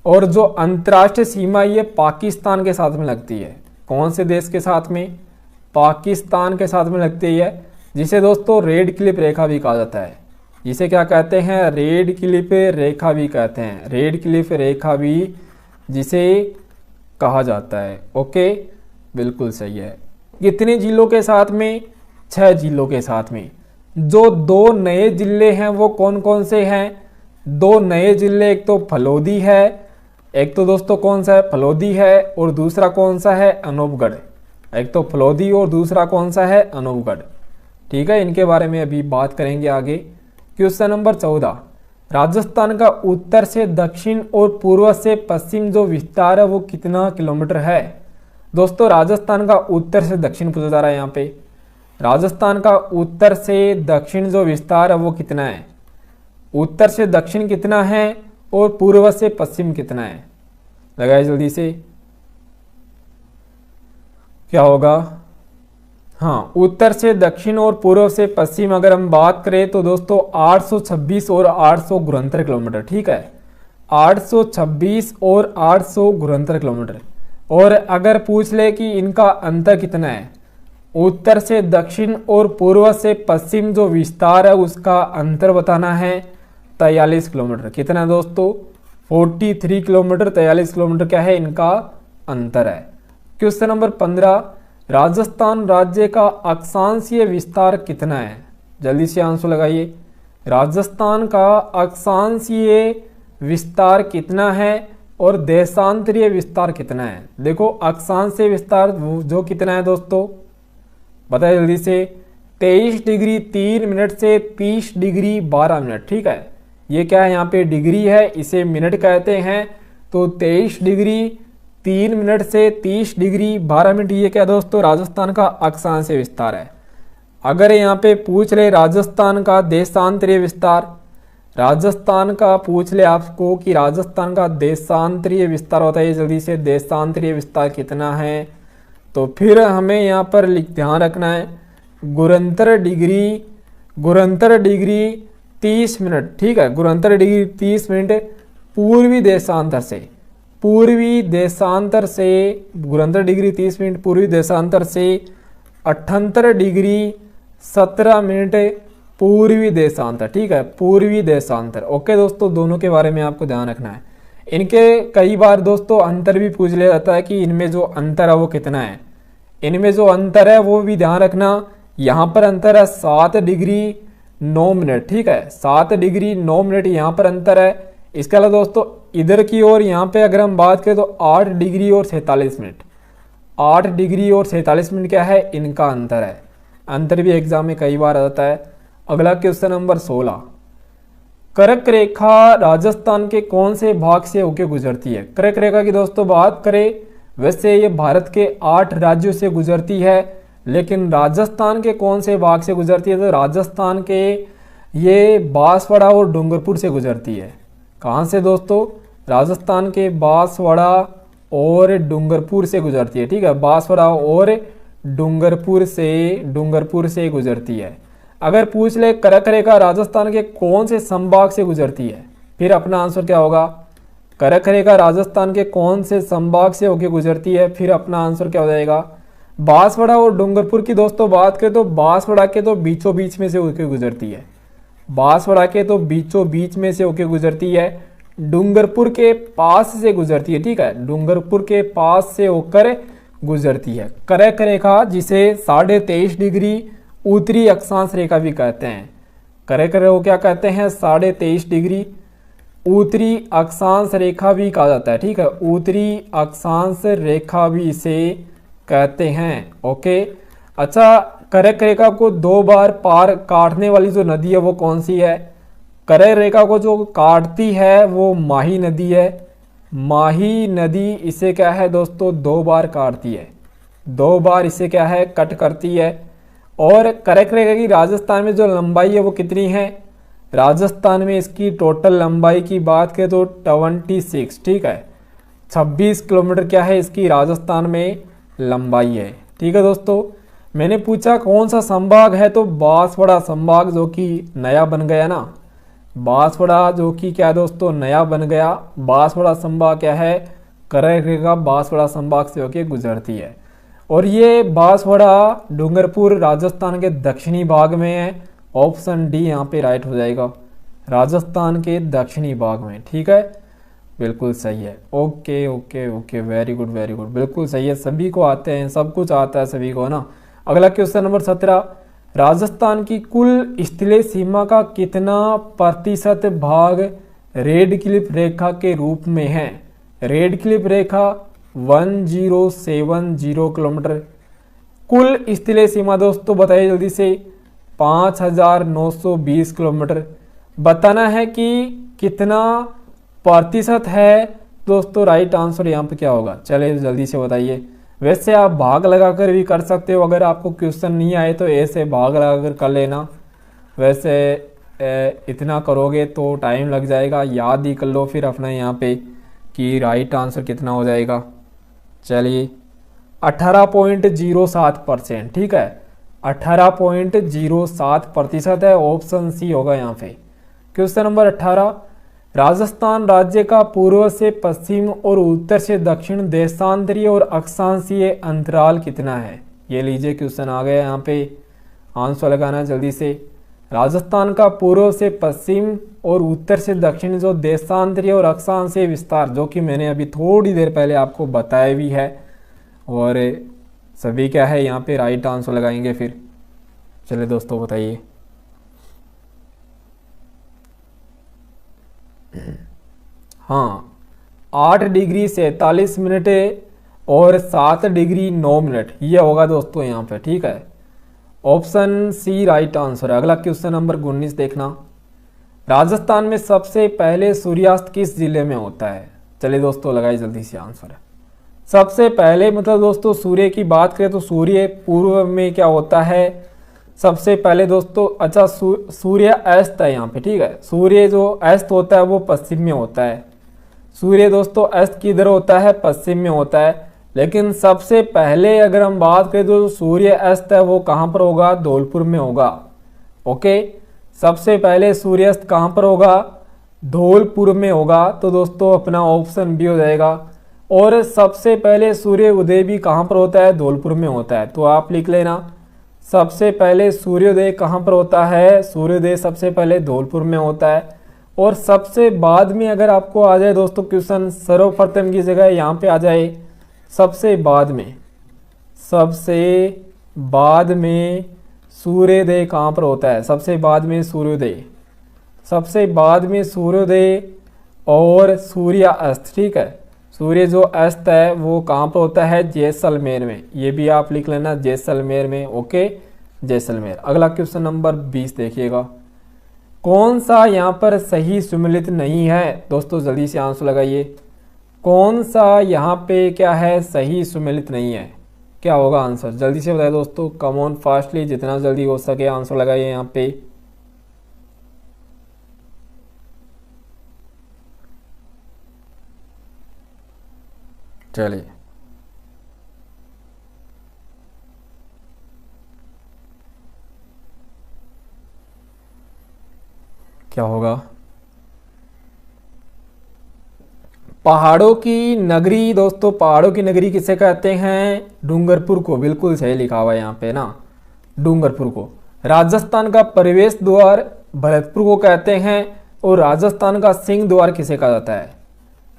A: और जो अंतर्राष्ट्रीय सीमा ये पाकिस्तान के साथ में लगती है, कौन से देश के साथ में, पाकिस्तान के साथ में लगती है, जिसे दोस्तों रेड क्लिफ रेखा भी कहा जाता है। जिसे क्या कहते हैं, रेड क्लिफ रेखा भी कहते हैं, रेड क्लिफ रेखा भी जिसे कहा जाता है। ओके, बिल्कुल सही है। कितने जिलों के साथ में, 6 जिलों के साथ में। जो 2 नए जिले हैं वो कौन कौन से हैं, 2 नए जिले, एक तो फलोदी है, एक तो दोस्तों कौन सा है, फलोदी है, और दूसरा कौन सा है, अनूपगढ़। एक तो फलोदी और दूसरा कौन सा है, अनूपगढ़। ठीक है, इनके बारे में अभी बात करेंगे आगे। क्वेश्चन नंबर 14, राजस्थान का उत्तर से दक्षिण और पूर्व से पश्चिम जो विस्तार है वो कितना किलोमीटर है। दोस्तों राजस्थान का उत्तर से दक्षिण पूछा जा रहा है यहाँ पे। राजस्थान का उत्तर से दक्षिण जो विस्तार है वो कितना है, उत्तर से दक्षिण कितना है और पूर्व से पश्चिम कितना है, लगाइए जल्दी से, क्या होगा। हाँ, उत्तर से दक्षिण और पूर्व से पश्चिम अगर हम बात करें तो दोस्तों 826 और 869 किलोमीटर। ठीक है, 826 और 869 किलोमीटर। और अगर पूछ ले कि इनका अंतर कितना है, उत्तर से दक्षिण और पूर्व से पश्चिम जो विस्तार है उसका अंतर बताना है 43 किलोमीटर। कितना है दोस्तों, 43 किलोमीटर, 43 किलोमीटर क्या है, इनका अंतर है। क्वेश्चन नंबर 15, राजस्थान राज्य का अक्षांशीय विस्तार कितना है, जल्दी से आंसर लगाइए। राजस्थान का अक्षांशीय विस्तार कितना है और देशांतरीय विस्तार कितना है। देखो अक्षांशीय विस्तार जो कितना है दोस्तों, बताइए जल्दी से, 23 डिग्री 3 मिनट से 30 डिग्री 12 मिनट। ठीक है, ये क्या है, यहाँ पे डिग्री है, इसे मिनट कहते हैं। तो 23 डिग्री 3 मिनट से 30 डिग्री 12 मिनट, ये क्या दोस्तों, राजस्थान का अक्षांशीय विस्तार है। अगर यहाँ पे पूछ ले राजस्थान का देशांतरीय विस्तार, राजस्थान का पूछ ले आपको कि राजस्थान का देशांतरीय विस्तार बताइए जल्दी से, देशांतरीय विस्तार कितना है, तो फिर हमें यहाँ पर ध्यान रखना है गुरंतर डिग्री 30 मिनट। ठीक है, गुरंतर डिग्री 30 मिनट पूर्वी देशांतर से, गुरंतर डिग्री 30 मिनट पूर्वी देशांतर से 78 डिग्री 17 मिनट पूर्वी देशांतर। ठीक है, पूर्वी देशांतर। ओके दोस्तों, दोनों के बारे में आपको ध्यान रखना है। इनके कई बार दोस्तों अंतर भी पूछ लिया जाता है कि इनमें जो अंतर है वो कितना है। इनमें जो अंतर है वो भी ध्यान रखना, यहाँ पर अंतर है 7 डिग्री 9 मिनट। ठीक है, 7 डिग्री 9 मिनट यहाँ पर अंतर है। इसके अलावा दोस्तों इधर की ओर यहाँ पे अगर हम बात करें तो 8 डिग्री और 47 मिनट, 8 डिग्री और 47 मिनट क्या है, इनका अंतर है। अंतर भी एग्जाम में कई बार आ जाता है। अगला क्वेश्चन नंबर 16, कर्क रेखा राजस्थान के कौन से भाग से होकर गुजरती है। कर्क रेखा की दोस्तों बात करें, वैसे ये भारत के 8 राज्यों से गुजरती है, लेकिन राजस्थान के कौन से भाग से गुजरती है, तो राजस्थान के ये बांसवाड़ा और डूंगरपुर से गुजरती है। कहाँ से दोस्तों, राजस्थान के बांसवाड़ा और डूंगरपुर से गुजरती है। ठीक है, बांसवाड़ा और डूंगरपुर से गुजरती है। अगर पूछ ले कर्क रेखा राजस्थान के कौन से संभाग से गुजरती है, फिर अपना आंसर क्या होगा, कर्क रेखा राजस्थान के कौन से संभाग से होकर गुजरती है, फिर अपना आंसर क्या हो जाएगा, बांसवाड़ा और डूंगरपुर की दोस्तों बात करें तो बांसवाड़ा के तो बीचों बीच में से होकर गुजरती है, बांसवाड़ा के तो बीचों बीच में से होकर गुजरती है, डूंगरपुर के पास से गुजरती है। ठीक है, डूंगरपुर के पास से होकर गुजरती है कर्क रेखा, जिसे 23.5 डिग्री उत्तरी अक्षांश रेखा भी कहते हैं। करेक्ट है, वो क्या कहते हैं 23.5 डिग्री। उत्तरी अक्षांश रेखा भी कहा जाता है, ठीक है, उत्तरी अक्षांश रेखा भी इसे कहते हैं। ओके, अच्छा, कर्क रेखा को 2 बार पार काटने वाली जो नदी है वो कौन सी है? कर्क रेखा को जो काटती है वो माही नदी है। माही नदी इसे क्या है दोस्तों 2 बार काटती है, 2 बार इसे क्या है कट करती है। और कर्क रेखा की राजस्थान में जो लंबाई है वो कितनी है? राजस्थान में इसकी टोटल लंबाई की बात करें तो 26, ठीक है, 26 किलोमीटर क्या है इसकी राजस्थान में लंबाई है। ठीक है दोस्तों, मैंने पूछा कौन सा संभाग है, तो बांसवाड़ा संभाग जो कि नया बन गया ना, बांसवाड़ा जो कि क्या दोस्तों नया बन गया। बांसवाड़ा संभाग क्या है? कर्क रेखा बांसवाड़ा संभाग से होकर गुजरती है। और ये बांसवाड़ा डूंगरपुर राजस्थान के दक्षिणी भाग में है। ऑप्शन डी यहाँ पे राइट हो जाएगा, राजस्थान के दक्षिणी भाग में। ठीक है, बिल्कुल सही है। Okay okay okay, very good very good, बिल्कुल सही है। सभी को आते हैं, सब कुछ आता है सभी को ना। अगला क्वेश्चन नंबर 17, राजस्थान की कुल स्थलीय सीमा का कितना प्रतिशत भाग रेड क्लिफ रेखा के रूप में है? रेड क्लिफ रेखा 1070 किलोमीटर। कुल स्थलीय सीमा दोस्तों बताइए जल्दी से, 5920 किलोमीटर। बताना है कि कितना प्रतिशत है दोस्तों। राइट आंसर यहाँ पे क्या होगा, चलिए जल्दी से बताइए। वैसे आप भाग लगाकर भी कर सकते हो, अगर आपको क्वेश्चन नहीं आए तो ऐसे भाग लगाकर कर लेना। वैसे इतना करोगे तो टाइम लग जाएगा, याद ही कर लो फिर अपना यहाँ पे कि राइट आंसर कितना हो जाएगा। चलिए 18.07%, ठीक है, 18.07% है। ऑप्शन सी होगा यहाँ पे। क्वेश्चन नंबर 18, राजस्थान राज्य का पूर्व से पश्चिम और उत्तर से दक्षिण देशांतरीय और अक्षांशीय अंतराल कितना है? ये लीजिए क्वेश्चन आ गया यहाँ पे, आंसर लगाना जल्दी से। राजस्थान का पूर्व से पश्चिम और उत्तर से दक्षिण जो देशांतरीय और अक्षांशीय विस्तार, जो कि मैंने अभी थोड़ी देर पहले आपको बताया भी है, और सभी क्या है यहाँ पे राइट आंसर लगाएंगे फिर। चलिए दोस्तों बताइए। हाँ, 8 डिग्री 47 मिनट और 7 डिग्री 9 मिनट, ये होगा दोस्तों यहाँ पे। ठीक है, ऑप्शन सी राइट आंसर है। अगला क्वेश्चन नंबर 19 देखना, राजस्थान में सबसे पहले सूर्यास्त किस जिले में होता है? चलिए दोस्तों लगाइए जल्दी से आंसर। सबसे पहले मतलब दोस्तों सूर्य की बात करें तो सूर्य पूर्व में क्या होता है सबसे पहले दोस्तों? अच्छा, सूर्य अस्त है यहाँ पे। ठीक है, सूर्य जो अस्त होता है वो पश्चिम में होता है। सूर्य दोस्तों अस्त किधर होता है? पश्चिम में होता है। लेकिन सबसे पहले अगर हम बात करें तो सूर्य अस्त है वो कहाँ पर होगा? धौलपुर में होगा। ओके, सबसे पहले सूर्यास्त कहाँ पर होगा? धौलपुर में होगा। तो दोस्तों अपना ऑप्शन बी हो जाएगा। और सबसे पहले सूर्य उदय भी कहाँ पर होता है? धौलपुर में होता है। तो आप लिख लेना, सबसे पहले सूर्योदय कहाँ पर होता है? सूर्योदय सबसे पहले धौलपुर में होता है। और सबसे बाद में अगर आपको आ जाए दोस्तों क्वेश्चन, सर्वप्रथम की जगह यहाँ पे आ जाए सबसे बाद में, सबसे बाद में सूर्योदय कहाँ पर होता है? सबसे बाद में सूर्योदय, सबसे बाद में सूर्योदय और सूर्यास्त। ठीक है, सूर्य जो अस्त है वो कहाँ पर होता है? जैसलमेर में। ये भी आप लिख लेना, जैसलमेर में। ओके, जैसलमेर। अगला क्वेश्चन नंबर 20 देखिएगा, कौन सा यहाँ पर सही सुमेलित नहीं है? दोस्तों जल्दी से आंसर लगाइए, कौन सा यहाँ पे क्या है सही सुमेलित नहीं है? क्या होगा आंसर? जल्दी से बताइए दोस्तों, कम ऑन फास्टली, जितना जल्दी हो सके आंसर लगाइए यहाँ पे। चलिए क्या होगा? पहाड़ों की नगरी दोस्तों, पहाड़ों की नगरी किसे कहते हैं? डूंगरपुर को। बिल्कुल सही लिखा हुआ है यहाँ पे ना, डूंगरपुर को। राजस्थान का प्रवेश द्वार भरतपुर को कहते हैं। और राजस्थान का सिंह द्वार किसे कहा जाता है?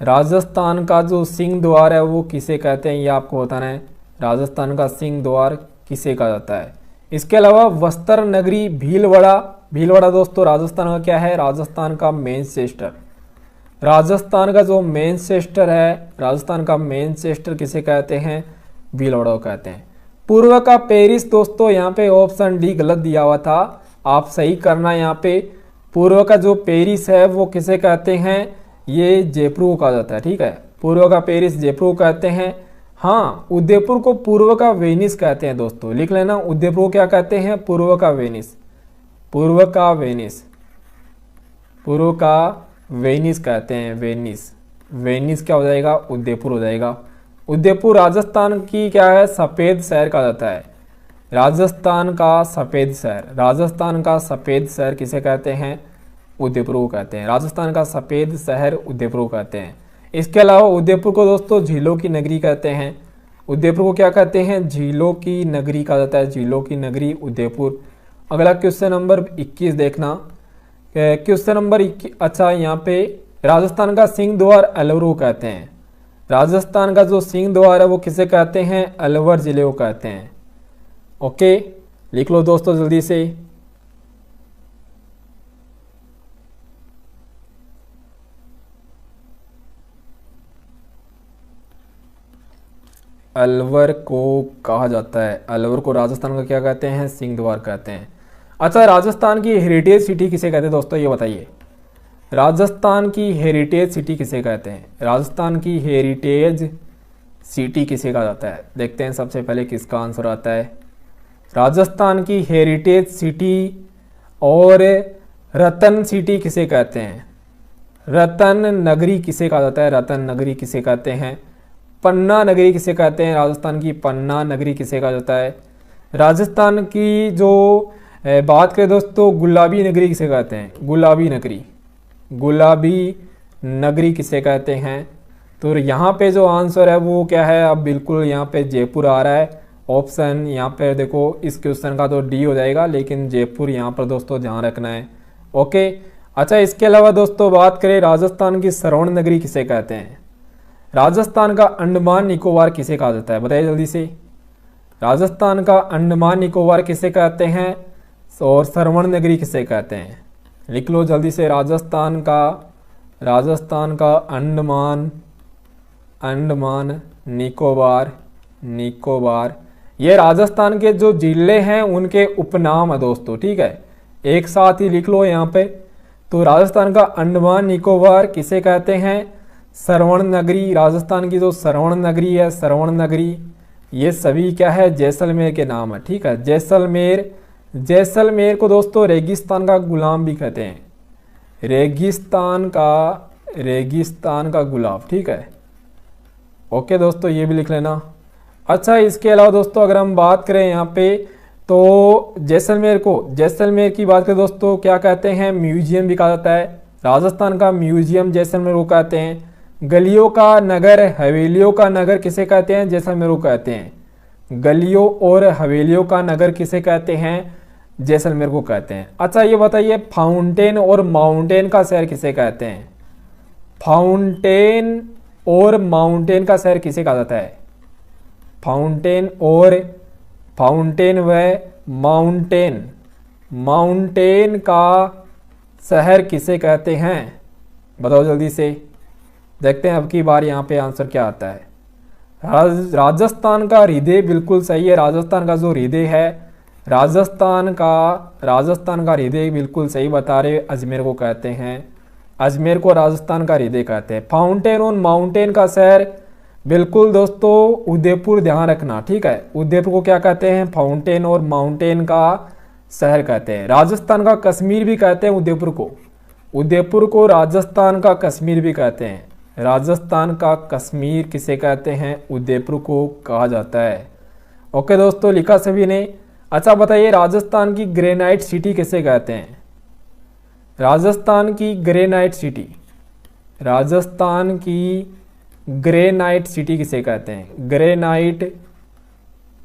A: राजस्थान का जो सिंह द्वार है वो किसे कहते हैं, ये आपको बताना है। राजस्थान का सिंह द्वार किसे कहा जाता है? इसके अलावा वस्त्र नगरी भीलवाड़ा भीलवाड़ा दोस्तों राजस्थान का क्या है, राजस्थान का मैनचेस्टर। राजस्थान का जो मैनचेस्टर है, राजस्थान का मैनचेस्टर किसे कहते हैं, भीलवाड़ा को कहते हैं। पूर्व का पेरिस दोस्तों, यहाँ पे ऑप्शन डी गलत दिया हुआ था, आप सही करना। यहाँ पे पूर्व का जो पेरिस है वो किसे कहते हैं, ये जयपुर को कहा जाता है, ठीक है। पूर्व का पेरिस जयपुर को कहते हैं। हाँ, उदयपुर को पूर्व का वेनिस कहते हैं दोस्तों, लिख लेना। उदयपुर को क्या कहते हैं, पूर्व का वेनिस। पूर्व का वेनिस, पूर्व का वेनिस कहते हैं, वेनिस। वेनिस क्या हो जाएगा, उदयपुर हो जाएगा। उदयपुर राजस्थान की क्या है, सफेद शहर कहा जाता है। राजस्थान का सफेद शहर, राजस्थान का सफेद शहर किसे कहते हैं, उदयपुर को कहते हैं। राजस्थान का सफेद शहर उदयपुर को कहते हैं। इसके अलावा उदयपुर को दोस्तों झीलों की नगरी कहते हैं। उदयपुर को क्या कहते हैं, झीलों की नगरी कहा जाता है, झीलों की नगरी उदयपुर। अगला क्वेश्चन नंबर 21 देखना। क्वेश्चन नंबर 21, अच्छा यहाँ पे राजस्थान का सिंह द्वार अलवर को कहते हैं। राजस्थान का जो सिंह द्वार है वो किसे कहते हैं, अलवर जिले को कहते हैं। ओके, लिख लो दोस्तों जल्दी से। अलवर को कहा जाता है, अलवर को राजस्थान का क्या कहते हैं, सिंह द्वार कहते हैं। अच्छा, राजस्थान की हेरिटेज सिटी किसे कहते हैं दोस्तों, ये बताइए। राजस्थान की हेरिटेज सिटी किसे कहते हैं, राजस्थान की हेरिटेज सिटी किसे कहा जाता है। देखते हैं सबसे पहले किसका आंसर आता है। राजस्थान की हेरिटेज सिटी और रतन सिटी किसे कहते हैं, रतन नगरी किसे कहा जाता है, रतन नगरी किसे कहते हैं। पन्ना नगरी किसे कहते हैं, राजस्थान की पन्ना नगरी किसे कहा जाता है। राजस्थान की जो बात करें दोस्तों, गुलाबी नगरी किसे कहते हैं, गुलाबी नगरी, गुलाबी नगरी किसे कहते हैं। तो यहाँ पे जो आंसर है वो क्या है, अब बिल्कुल यहाँ पे जयपुर आ रहा है ऑप्शन। यहाँ पे देखो इस क्वेश्चन का तो डी हो जाएगा, लेकिन जयपुर यहाँ पर दोस्तों ध्यान रखना है। ओके, अच्छा इसके अलावा दोस्तों बात करें, राजस्थान की स्वर्ण नगरी किसे कहते हैं। राजस्थान का अंडमान निकोबार किसे कहा जाता है, बताइए जल्दी से। राजस्थान का अंडमान निकोबार किसे कहते हैं और स्वर्ण नगरी किसे कहते हैं, लिख लो जल्दी से। राजस्थान का अंडमान, अंडमान निकोबार, निकोबार ये राजस्थान के जो जिले हैं उनके उपनाम है दोस्तों, ठीक है। एक साथ ही लिख लो यहाँ पे। तो राजस्थान का अंडमान निकोबार किसे कहते हैं, स्वर्ण नगरी। राजस्थान की जो स्वर्ण नगरी है, स्वर्ण नगरी, ये सभी क्या है, जैसलमेर के नाम है, ठीक है। जैसलमेर, जैसलमेर को दोस्तों रेगिस्तान का गुलाम भी कहते हैं, रेगिस्तान का गुलाम, ठीक है। ओके दोस्तों, ये भी लिख लेना। अच्छा, इसके अलावा दोस्तों अगर हम बात करें यहाँ पे, तो जैसलमेर की बात करें दोस्तों, क्या कहते हैं, म्यूजियम भी कहा जाता है। राजस्थान का म्यूजियम जैसलमेर को कहते हैं। गलियों का नगर, हवेलियों का नगर किसे कहते हैं, जैसलमेर को कहते हैं। गलियों और हवेलियों का नगर किसे कहते हैं, जैसलमेर को कहते हैं। अच्छा ये बताइए, फाउंटेन और माउंटेन का शहर किसे कहते हैं। फाउंटेन और माउंटेन का शहर किसे कहा जाता है, फाउंटेन व माउंटेन, माउंटेन का शहर किसे कहते हैं, बताओ जल्दी से। देखते हैं अब की बार यहाँ पे आंसर क्या आता है। राजस्थान का हृदय बिल्कुल सही है। राजस्थान का जो हृदय है, राजस्थान का हृदय बिल्कुल सही बता रहे, अजमेर को कहते हैं। अजमेर को राजस्थान का हृदय कहते हैं। फाउंटेन और माउंटेन का शहर बिल्कुल दोस्तों उदयपुर, ध्यान रखना, ठीक है। उदयपुर को क्या कहते हैं, फाउंटेन और माउंटेन का शहर कहते हैं। राजस्थान का कश्मीर भी कहते हैं उदयपुर को, उदयपुर को राजस्थान का कश्मीर भी कहते हैं। राजस्थान का कश्मीर किसे कहते हैं, उदयपुर को कहा जाता है। ओके दोस्तों, लिखा सभी ने। अच्छा बताइए, राजस्थान की ग्रेनाइट सिटी किसे कहते हैं। राजस्थान की ग्रेनाइट सिटी, राजस्थान की ग्रेनाइट सिटी किसे कहते हैं,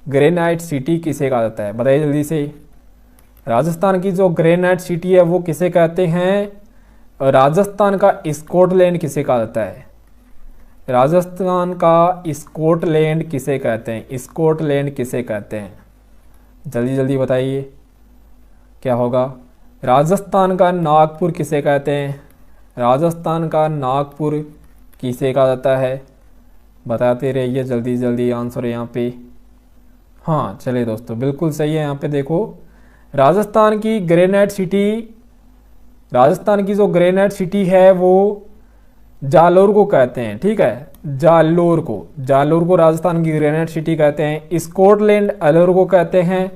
A: ग्रेनाइट सिटी किसे कहा जाता है, बताइए जल्दी से। राजस्थान की जो ग्रेनाइट सिटी है वो किसे कहते हैं, राजस्थान का स्कॉटलैंड किसे कहा जाता है। राजस्थान का स्कॉटलैंड किसे कहते हैं, स्कॉटलैंड किसे कहते हैं, जल्दी जल्दी बताइए क्या होगा। राजस्थान का नागपुर किसे कहते हैं? राजस्थान का नागपुर किसे कहा जाता है? बताते रहिए जल्दी जल्दी आंसर यहाँ पे। हाँ चलिए दोस्तों, बिल्कुल सही है। यहाँ पे देखो, राजस्थान की ग्रेनाइट सिटी, राजस्थान की जो ग्रेनाइट सिटी है वो जालोर को कहते हैं। ठीक है, जालोर को राजस्थान की ग्रेनाइट सिटी कहते हैं। स्कॉटलैंड अलवर को कहते हैं,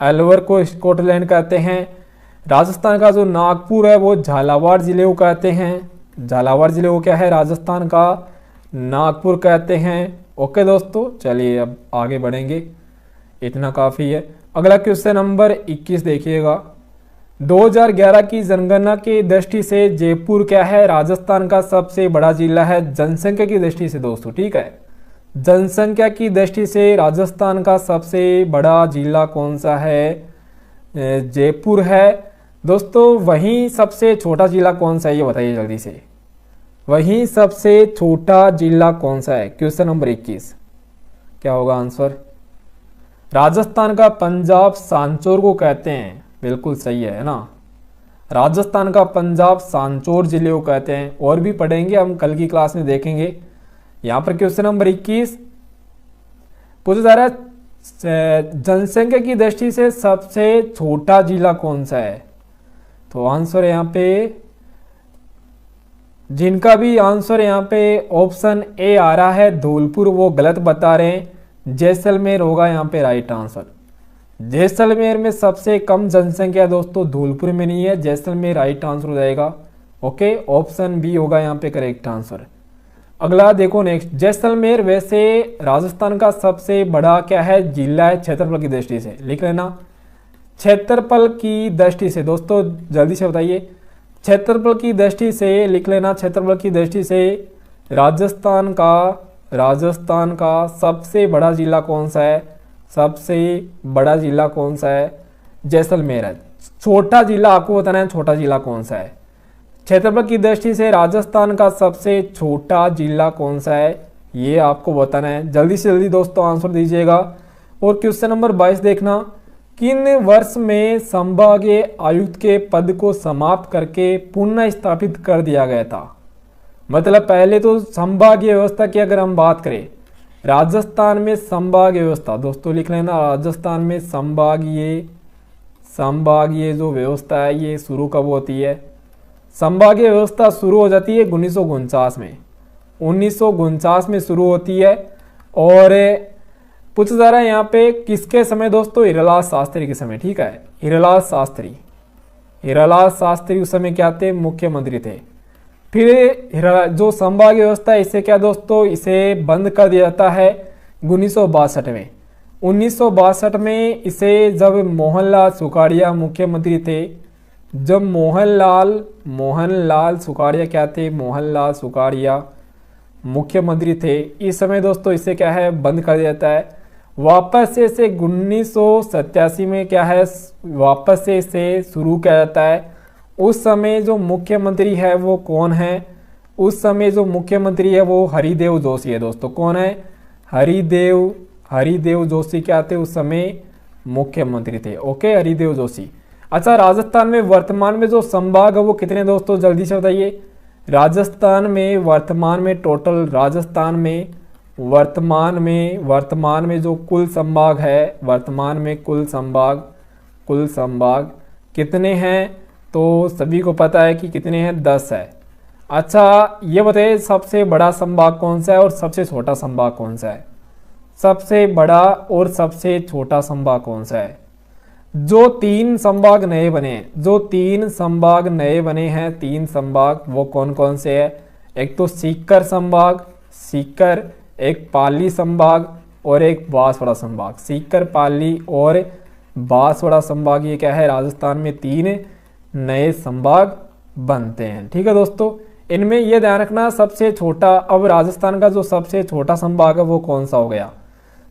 A: अलवर को स्कॉटलैंड कहते हैं। राजस्थान का जो नागपुर है वो झालावाड़ जिले को कहते हैं। झालावाड़ जिले को क्या है? राजस्थान का नागपुर कहते हैं। ओके दोस्तों, चलिए अब आगे बढ़ेंगे, इतना काफ़ी है। अगला क्वेश्चन नंबर 21 देखिएगा। 2011 की जनगणना की दृष्टि से जयपुर क्या है? राजस्थान का सबसे बड़ा जिला है जनसंख्या की दृष्टि से दोस्तों। ठीक है, जनसंख्या की दृष्टि से राजस्थान का सबसे बड़ा जिला कौन सा है? जयपुर है दोस्तों। वहीं सबसे छोटा जिला कौन सा है ये बताइए जल्दी से। वहीं सबसे छोटा जिला कौन सा है? क्वेश्चन नंबर 21 क्या होगा आंसर? राजस्थान का पंजाब सांचौर को कहते हैं। बिल्कुल सही है ना, राजस्थान का पंजाब सांचौर जिले को कहते हैं। और भी पढ़ेंगे हम, कल की क्लास में देखेंगे। यहाँ पर क्वेश्चन नंबर 21 पूछा जा रहा है, जनसंख्या की दृष्टि से सबसे छोटा जिला कौन सा है? तो आंसर यहाँ पे, जिनका भी आंसर यहाँ पे ऑप्शन ए आ रहा है धौलपुर, वो गलत बता रहे हैं। जैसलमेर होगा यहाँ पे राइट आंसर। जैसलमेर में सबसे कम जनसंख्या दोस्तों धौलपुर में नहीं है, जैसलमेर राइट आंसर हो जाएगा। ओके, ऑप्शन बी होगा यहाँ पे करेक्ट आंसर। अगला देखो नेक्स्ट, जैसलमेर वैसे राजस्थान का सबसे बड़ा क्या है? जिला है क्षेत्रफल की दृष्टि से। लिख लेना, क्षेत्रफल की दृष्टि से दोस्तों, जल्दी से बताइए। क्षेत्रफल की दृष्टि से लिख लेना, क्षेत्रफल की दृष्टि से राजस्थान का सबसे बड़ा जिला कौन सा है? सबसे बड़ा जिला कौन सा है? जैसलमेर है। छोटा जिला आपको बताना है, छोटा जिला कौन सा है? क्षेत्रफल की दृष्टि से राजस्थान का सबसे छोटा जिला कौन सा है ये आपको बताना है। जल्दी से जल्दी दोस्तों आंसर दीजिएगा। और क्वेश्चन नंबर 22 देखना, किन वर्ष में संभागीय आयुक्त के पद को समाप्त करके पुनः स्थापित कर दिया गया था? मतलब पहले तो संभागीय व्यवस्था की अगर हम बात करें, राजस्थान में संभागीय व्यवस्था दोस्तों लिख लेना, राजस्थान में संभागीय जो व्यवस्था है ये शुरू कब होती है? संभागीय व्यवस्था शुरू हो जाती है 1949 में। 1949 में शुरू होती है। और पूछा जा रहा है यहाँ पे किसके समय दोस्तों? हीरालाल शास्त्री के समय। ठीक है, हीरालाल शास्त्री उस समय क्या थे? मुख्यमंत्री थे। फिर जो संभागीय व्यवस्था है इसे क्या दोस्तों? इसे बंद कर दिया जाता है 1962 में। 1962 में इसे जब मोहनलाल सुखाड़िया मुख्यमंत्री थे, जब मोहनलाल सुखाड़िया क्या थे? मोहनलाल सुखाड़िया मुख्यमंत्री थे, इस समय दोस्तों इसे क्या है? बंद कर दिया जाता है। वापस से इसे 1987 में क्या है? वापस से इसे शुरू किया जाता है। उस समय जो मुख्यमंत्री है वो कौन है? उस समय जो मुख्यमंत्री है वो हरिदेव जोशी है दोस्तों। कौन है? हरिदेव जोशी क्या थे? उस समय मुख्यमंत्री थे। ओके, हरिदेव जोशी। अच्छा, राजस्थान में वर्तमान में जो संभाग है वो कितने दोस्तों? जल्दी से बताइए। राजस्थान में वर्तमान में टोटल, राजस्थान में वर्तमान में जो कुल संभाग है, वर्तमान में कुल संभाग कितने हैं? तो सभी को पता है कि कितने हैं? 10 है। अच्छा, ये बताइए सबसे बड़ा संभाग कौन सा है और सबसे छोटा संभाग कौन सा है? सबसे बड़ा और सबसे छोटा संभाग कौन सा है? जो 3 संभाग नए बने हैं, 3 संभाग वो कौन कौन से है? एक तो सीकर संभाग, एक पाली संभाग और एक बांसवाड़ा संभाग। सीकर, पाली और बांसवाड़ा संभाग ये क्या है? राजस्थान में 3 नए संभाग बनते हैं। ठीक है दोस्तों, इनमें यह ध्यान रखना सबसे छोटा, अब राजस्थान का जो सबसे छोटा संभाग है वो कौन सा हो गया?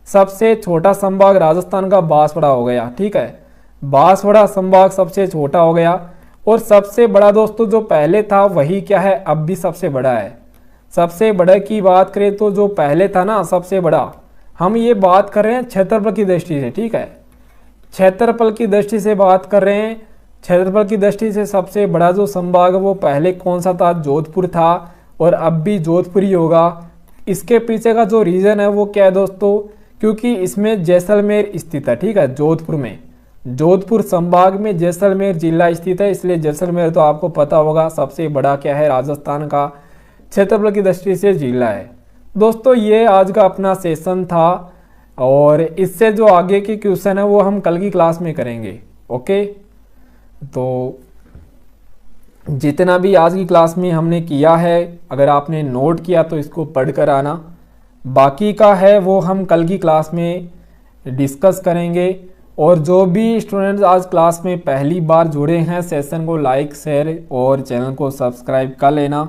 A: सबसे छोटा संभाग राजस्थान का बांसवाड़ा हो गया। ठीक है, बांसवाड़ा संभाग सबसे छोटा हो गया। और सबसे बड़ा दोस्तों जो पहले था वही क्या है? अब भी सबसे बड़ा है। सबसे बड़े की बात करें तो जो पहले था ना सबसे बड़ा, हम ये बात कर रहे हैं क्षेत्रफल की दृष्टि से। ठीक है, क्षेत्रफल की दृष्टि से बात कर रहे हैं क्षेत्रफल की दृष्टि से सबसे बड़ा जो संभाग है वो पहले कौन सा था, जोधपुर था, और अब भी जोधपुर ही होगा। इसके पीछे का जो रीजन है वो क्या है दोस्तों, क्योंकि इसमें जैसलमेर स्थित है, ठीक है, जोधपुर में, जोधपुर संभाग में जैसलमेर जिला स्थित है, इसलिए जैसलमेर तो आपको पता होगा सबसे बड़ा क्या है, राजस्थान का क्षेत्रफल की दृष्टि से जिला है। दोस्तों ये आज का अपना सेशन था, और इससे जो आगे के क्वेश्चन है वो हम कल की क्लास में करेंगे। ओके, तो जितना भी आज की क्लास में हमने किया है, अगर आपने नोट किया तो इसको पढ़ कर आना, बाकी का है वो हम कल की क्लास में डिस्कस करेंगे। और जो भी स्टूडेंट्स आज क्लास में पहली बार जुड़े हैं, सेशन को लाइक शेयर और चैनल को सब्सक्राइब कर लेना।